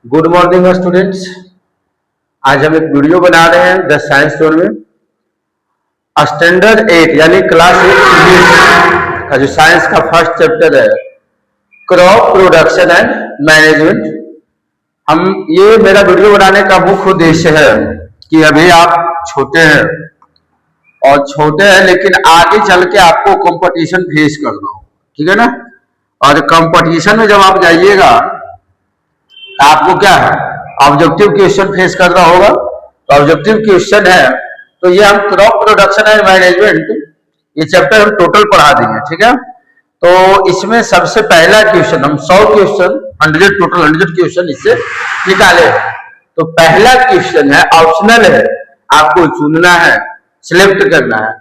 Good morning students. आज हम एक वीडियो बना रहे हैं द साइंस जोन में स्टैंडर्ड 8 यानी क्लास 8 का जो साइंस का फर्स्ट चैप्टर है क्रॉप प्रोडक्शन एंड मैनेजमेंट। हम ये मेरा वीडियो बनाने का मुख्य उद्देश्य है कि अभी आप छोटे हैं और छोटे हैं लेकिन आगे चल के आपको कंपटीशन फेस करना हो, ठीक है ना। और कंपटीशन में जब आप जाइएगा आपको क्या है ऑब्जेक्टिव क्वेश्चन फेस करना होगा। तो ऑब्जेक्टिव क्वेश्चन है तो ये हम क्रॉप प्रोडक्शन एंड मैनेजमेंट ये चैप्टर हम टोटल पढ़ा देंगे, ठीक है। तो इसमें सबसे पहला क्वेश्चन हम 100 क्वेश्चन 100 टोटल 100 क्वेश्चन इससे निकाले। तो पहला क्वेश्चन है, ऑप्शनल है, आपको चुनना है, सिलेक्ट करना है।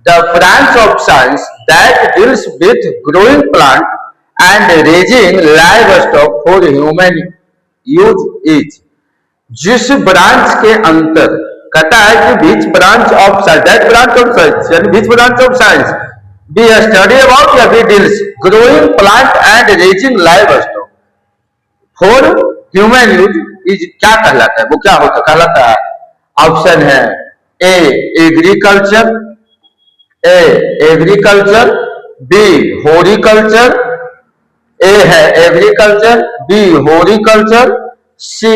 The branch of science that deals with growing plant and raising livestock for human use is. जिस ब्रांच के अंतर कहता है कि which branch of science that branch of science यानी which branch of science be study about या be deals growing plant and raising livestock for human use is क्या कहलाता है, वो क्या होता कहलाता है। ऑप्शन है ए एग्रीकल्चर, बी हॉर्टिकल्चर, ए है एग्रीकल्चर, बी हॉर्टिकल्चर, सी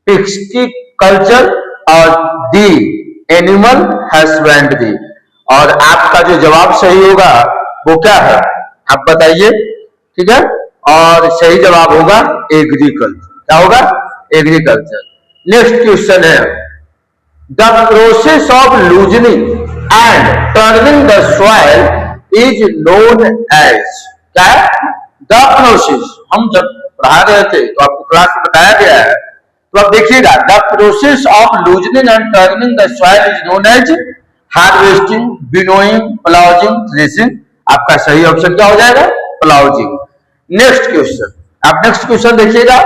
पिस्टिकल्चर और डी एनिमल हस्बेंड्री। और आपका जो जवाब सही होगा वो क्या है आप बताइए, ठीक है। और सही जवाब होगा एग्रीकल्चर। क्या होगा? एग्रीकल्चर। नेक्स्ट क्वेश्चन है, the process of loosening and turning the soil is known as. क्या है? The process. हम जब पढ़ा रहे थे तो आपको क्लास में बताया गया है, तो आप देखिएगा the process of loosening and turning the soil is known as harvesting, winnowing, ploughing, threshing. आपका सही ऑप्शन क्या हो जाएगा? प्लाउजिंग। नेक्स्ट क्वेश्चन, आप नेक्स्ट क्वेश्चन देखिएगा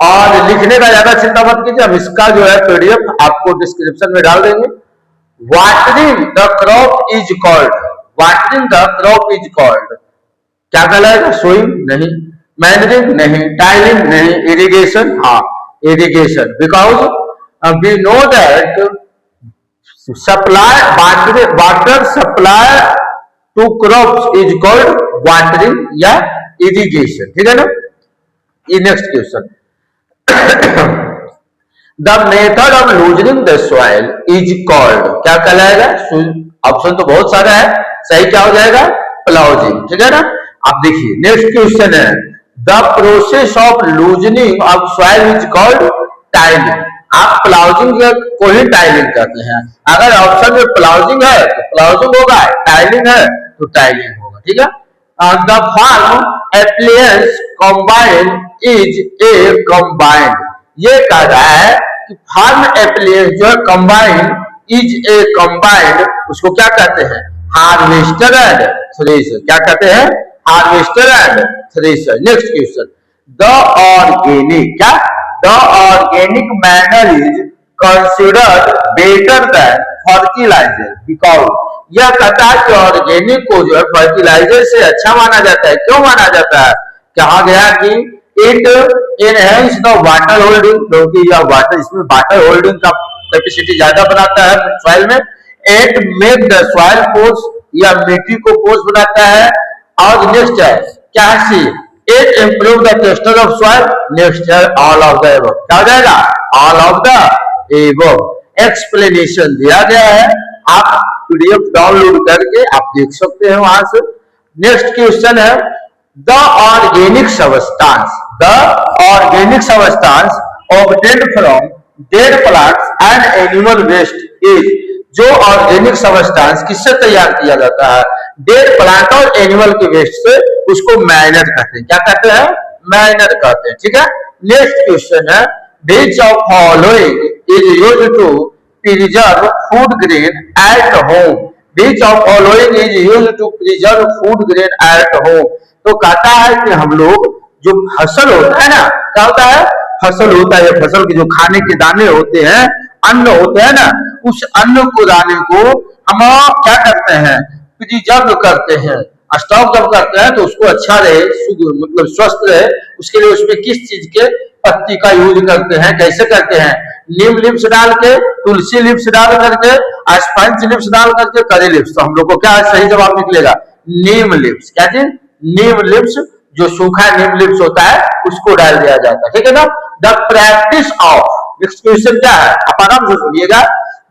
और लिखने का ज्यादा चिंता मत कीजिए, हम इसका जो है पीडीएफ आपको डिस्क्रिप्शन में डाल देंगे। Watering the crop is called, watering the crop is called क्या कहलाएगा? सोइंग नहीं, मैनेजिंग नहीं, टाइलिंग नहीं, इरिगेशन हाँ irrigation. Because we know that supply water supply to crops is called watering या इरिगेशन, ठीक है ना। ये next question, the method of loosening the soil is called क्या कहलाएगा? ऑप्शन तो बहुत सारा है, सही क्या हो जाएगा? प्लाउजिंग, ठीक है ना। आप देखिए नेक्स्ट क्वेश्चन है, the process of loosening of soil is called tiling. आप प्लाउजिंग को ही टाइलिंग कहते हैं। अगर ऑप्शन में प्लाउजिंग है तो प्लाउजिंग होगा, टाइलिंग है तो टाइलिंग होगा, ठीक है। The farm appliance combine is a combined. ये कह रहा है कि फार्म एप्लियंस जो है कंबाइन इज ए कंबाइंड, उसको क्या कहते हैं? Harvester and thresher. क्या कहते हैं? Harvester and thresher. Next question, the organic क्या? The organic manner is considered better than fertiliser because. यह कहता है कि ऑर्गेनिक को जो है फर्टिलाइजर से अच्छा माना जाता है। क्यों माना जाता है? कहा गया कि it enhance the water holding, क्योंकि यह वाटर इसमें वाटर होल्डिंग का कैपेसिटी ज्यादा बनाता है सॉइल में। It make the soil pores या मिट्टी को पोर्स बनाता है। और नेक्स्ट है क्या है? See it improve the texture of soil. Next है ऑल ऑफ द एबव। क्या हो जाएगा? All of the above. Explanation दिया गया है, आप पीडीएफ डाउनलोड करके आप देख सकते हैं वहां से। नेक्स्ट क्वेश्चन है, the organic substance obtained from dead plants and animal waste is. जो ऑर्गेनिक सबस्टांस किससे तैयार किया जाता है? डेड प्लांट और एनिमल के वेस्ट से, उसको मैनर कहते हैं। क्या कहते हैं? मैनर कहते हैं, ठीक है। नेक्स्ट क्वेश्चन है, which of following is used to preserve food grain at home? Which of following is used to preserve food grain at home? तो कहता है कि हम लोग जो फसल होता है ना, क्या होता है? फसल होता है, फसल के जो खाने के दाने होते हैं, अन्न होते हैं ना, उस अन्न को दाने को हम क्या करते हैं? प्रिजर्व करते हैं। स्टॉक जब करते हैं तो उसको अच्छा रहे, मतलब स्वस्थ रहे, उसके लिए उसमें किस चीज के पत्ती का यूज करते हैं। कैसे करते हैं? नीम लिप्स डाल के, तुलसी लिप्स डाल करके, स्पंज लिप्स डाल करके, करी लिप्स। तो हम लोग को क्या सही जवाब निकलेगा? नीम लिप्स। क्या चीज? नीम लिप्स, जो सूखा नीम लिप्स होता है उसको डाल दिया जाता है। ठीक है ना? The practice of, next question क्या है आप आराम से सुनिएगा।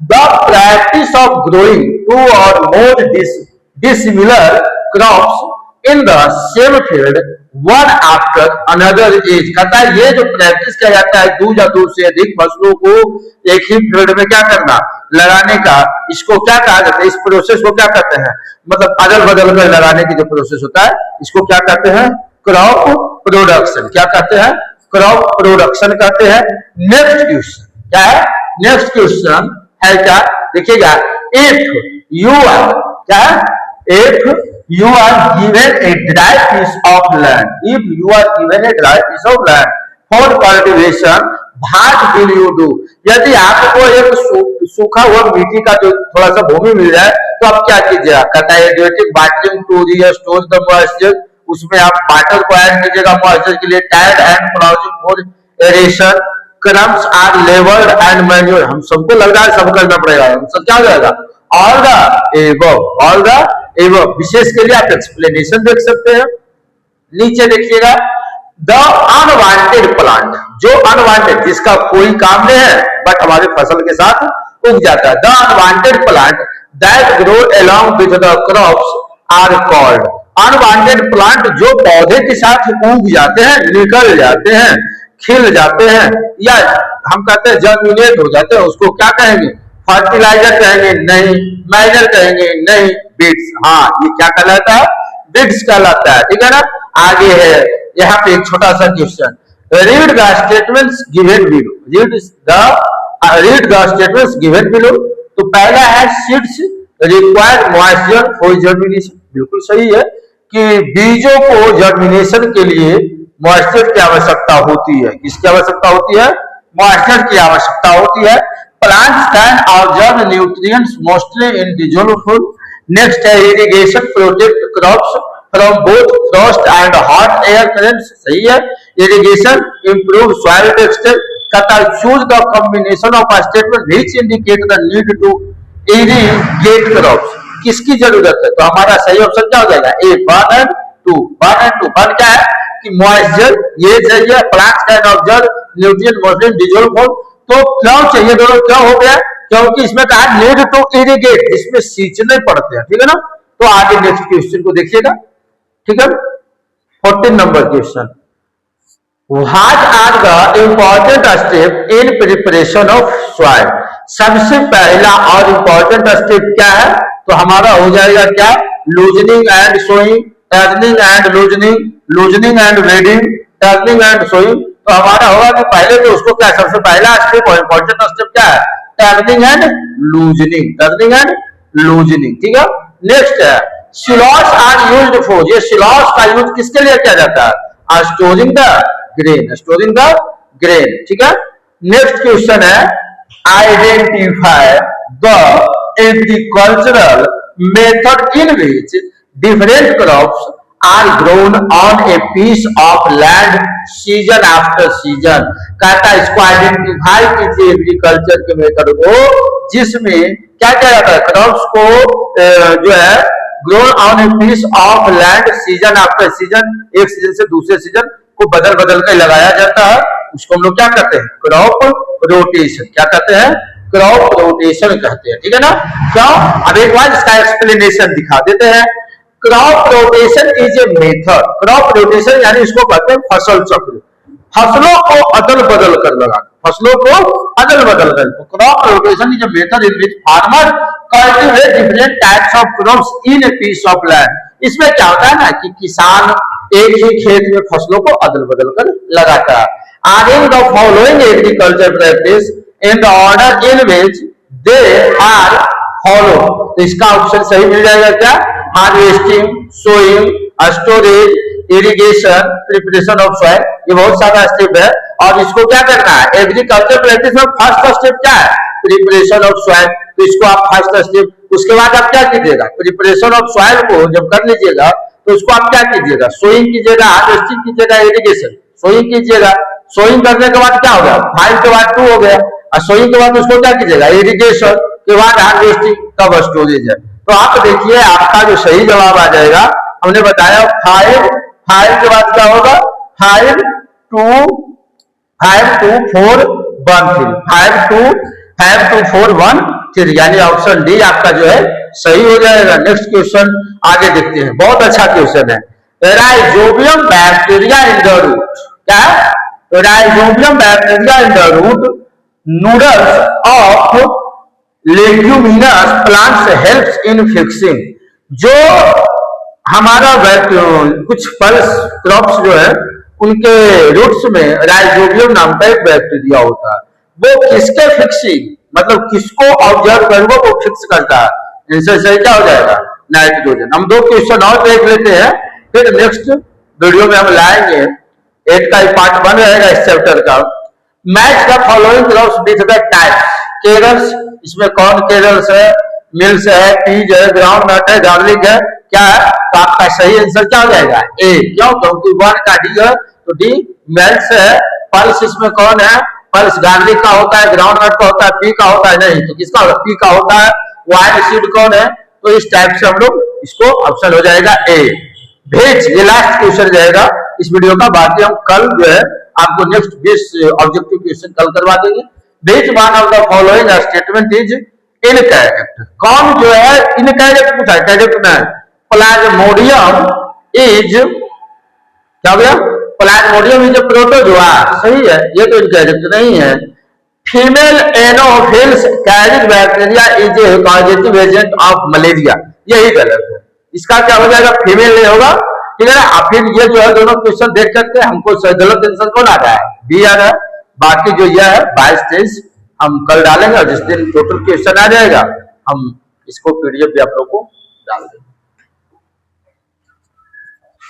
The practice of growing two or more dissimilar crops in the same field one after another is, कहता है ये जो प्रैक्टिस किया जाता है दो या दो से अधिक फसलों को एक ही फील्ड में क्या करना, लगाने का, इसको क्या कहा जाता है? इस प्रोसेस को क्या कहते हैं? मतलब अदल बदल कर लगाने की जो प्रोसेस होता है इसको क्या कहते हैं? Crop production. क्या कहते हैं? क्रॉप प्रोडक्शन कहते हैं। नेक्स्ट क्वेश्चन क्या है? नेक्स्ट क्वेश्चन है क्या? देखिएगा, इफ यू आर, क्या है? If you are given a dry piece of land, if you are given a dry piece of land for cultivation, what will you do? यदि आपको एक सूखा हुआ मिट्टी का जो थोड़ा सा भूमि मिल जाए तो आप क्या कीजिएगा? कहता है एडिएटिव watering to restore the moisture, उसमें आप वाटर को ऐड कीजिएगा मॉइस्चर के लिए। Tide and ploughing for aeration, crumbs are levelled and manure, हम सबको लग रहा है सब करना पड़ेगा, हम सब क्या हो जाएगा? All the above, all the एवं विशेष के लिए आप एक्सप्लेनेशन देख सकते हैं। नीचे देखिएगा, द अनवांटेड प्लांट, जो अनवांटेड, जिसका कोई काम नहीं है बट हमारे फसल के साथ उग जाता है। The unwanted plant that grow along with the crops are called, unwanted plant जो पौधे के साथ उग जाते हैं, निकल जाते हैं, खिल जाते हैं, या हम कहते हैं जर्मिनेट हो जाते हैं, उसको क्या कहेंगे? फर्टिलाइजर कहेंगे? नहीं। मैनर कहेंगे? नहीं। बिट्स, हाँ, ये क्या कहलाता है? बिट्स कहलाता है। ठीक है ना? आगे है यहाँ पे एक छोटा सा question, read the statements given below, read the statements given below. तो पहला है seeds required moisture for germination, बिल्कुल सही है कि बीजों को जर्मिनेशन के लिए मॉइस्चर की आवश्यकता होती है। किसकी आवश्यकता होती है? मॉइस्चर की आवश्यकता होती है। Plants can absorb nutrients mostly in dissolved food. Next है irrigation protect crops from both frost and hot air currents, सही है। Irrigation improve soil texture, कहता है choose the combination of a statement which indicate the need to irrigate crops, किसकी जरूरत है? तो हमारा सही ऑप्शन क्या हो जाएगा? ए, 1 and 2, 1 and 2। 1 क्या है कि मॉइस्चर, ये चाहिए, plants can absorb nutrient mostly in dissolved food, तो क्यों चाहिए दोनों? क्यों हो गया? क्योंकि इसमें कहा नीड टू इरिगेट, इसमें सींचने पड़ते हैं। ठीक है ना? तो आगे नेक्स्ट क्वेश्चन को देखिएगा। ठीक है, 14 number question, what are the important step in preparation of soil? सबसे पहला और इंपॉर्टेंट स्टेप क्या है? तो हमारा हो जाएगा क्या? Loosening and sowing, turning and loosening, loosening and reading, turning and sowing. तो हमारा होगा कि पहले तो उसको क्या, सबसे पहला स्टेप और इंपॉर्टेंट स्टेप क्या है? Turning and loosening, turning and loosening. ठीक है, नेक्स्ट है सिलॉस आर यूज्ड फॉर, ये सिलॉस का यूज किसके लिए किया जाता है? Storing the grain, storing the grain. ठीक है, नेक्स्ट क्वेश्चन है identify the agricultural method in which different crops are grown on a piece of land season after season, कहता है इसको आइडेंटिफाई कीजिए एग्रीकल्चर के मेथड को जिसमें क्या किया जाता है? क्रॉप्स को जो है grown on a piece of land season after season, एक सीजन से दूसरे सीजन को बदल बदल कर लगाया जाता है, उसको हम लोग क्या कहते हैं? Crop rotation. क्या कहते हैं? क्रॉप रोटेशन कहते हैं। ठीक है ना? क्यों? अब एक बार इसका एक्सप्लेनेशन दिखा देते हैं। Crop rotation is a method, crop rotation यानी इसको कहते हैं फसल चक्र, फसलों को अदल बदल कर लगाना, फसलों को अदल बदल कर। Crop rotation is a method in which farmer cultivate different types of crops in a piece of land. इसमें क्या होता है ना कि किसान एक ही खेत में फसलों को अदल बदल कर लगाता है। Are in the following agriculture practice in the order in which they are follow, तो इसका ऑप्शन सही मिल जाएगा क्या? Harvesting, sowing, storage, irrigation, preparation of soil, ये बहुत सारा स्टेप है। और इसको क्या करना है? एग्रीकल्चर प्रैक्टिस में फर्स्ट स्टेप क्या है? प्रिपरेशन ऑफ सॉइल, तो इसको आप फर्स्ट स्टेप, उसके बाद आप क्या कीजिएगा? प्रिपरेशन ऑफ सॉइल को जब कर लीजिएगा तो उसको आप क्या कीजिएगा? सोइंग कीजिएगा, हार्वेस्टिंग कीजिएगा, इरिगेशन, सोइंग कीजिएगा, सोइंग करने के बाद क्या हो गया, 5 के बाद 2 हो गया, और सोइंग के बाद उसको क्या कीजिएगा, इरिगेशन के बाद हार्वेस्टिंग, तब स्टोरेज है। तो आप देखिए आपका जो सही जवाब आ जाएगा, हमने बताया 5, 5 के बाद क्या होगा, 5 2 4 1 3, 5 2 4 1 3, यानी ऑप्शन डी आपका जो है सही हो जाएगा। नेक्स्ट क्वेश्चन आगे देखते हैं, बहुत अच्छा क्वेश्चन है। Rhizobium bacteria in the root, क्या है, rhizobium bacteria in the root nodules of leguminous plants helps in fixing, जो हमारा कुछ पल्स क्रॉप्स जो है उनके रूट्स में राइजोबियम नाम का एक बैक्टीरिया होता है, वो किसके फिक्सिंग, मतलब किसको ऑब्जर्व करेगा वो फिक्स करता है। आंसर सही क्या हो जाएगा, नाइट्रोजन। हम 2 क्वेश्चन और देख लेते हैं, फिर नेक्स्ट वीडियो में हम लाएंगे। 8 का पार्ट 1 रहेगा इस चैप्टर का। Match the following crops with the types, cereals, इसमें कौन केरल्स है, मिल्स है, पीज है, ग्राउंड नट है, गार्लिक है, क्या है, तो आपका सही आंसर क्या हो जाएगा, ए। क्यों, क्योंकि 1 का डी है तो डी मिल्स है। पल्स इसमें कौन है, पल्स गार्लिक का होता है, ग्राउंड नट का होता है, पी का होता है नहीं, तो किसका होता है, पी का होता है। वाइल्ड सीड कौन है, तो इस टाइप से हम लोग इसको ऑप्शन हो जाएगा ए। भेज, ये लास्ट क्वेश्चन रहेगा इस वीडियो का, बाकी हम कल जो है आपको नेक्स्ट 20 ऑब्जेक्टिव क्वेश्चन कल करवा देंगे। भेज one of the following statement is incorrect, कौन जो है इनकरेक्ट पूछा है, करेक्ट में प्लाज्मोडियम इज, क्या हो गया, प्लाज्मोडियम इज प्रोटोजोआ, सही है, ये तो इनकरेक्ट नहीं है। Female Anopheles carriage bacteria is a causative agent of malaria, यही गलत है, इसका क्या हो जाएगा, फीमेल नहीं होगा, ठीक है ना। फिर ये जो है दोनों क्वेश्चन देख करके हमको गलत आंसर कौन आ रहा है, बी आ रहा है। बाकी जो यह है 22-23 हम कल डालेंगे, और जिस दिन टोटल क्वेश्चन आ जाएगा हम इसको पीडीएफ भी आप लोग को डाल देंगे।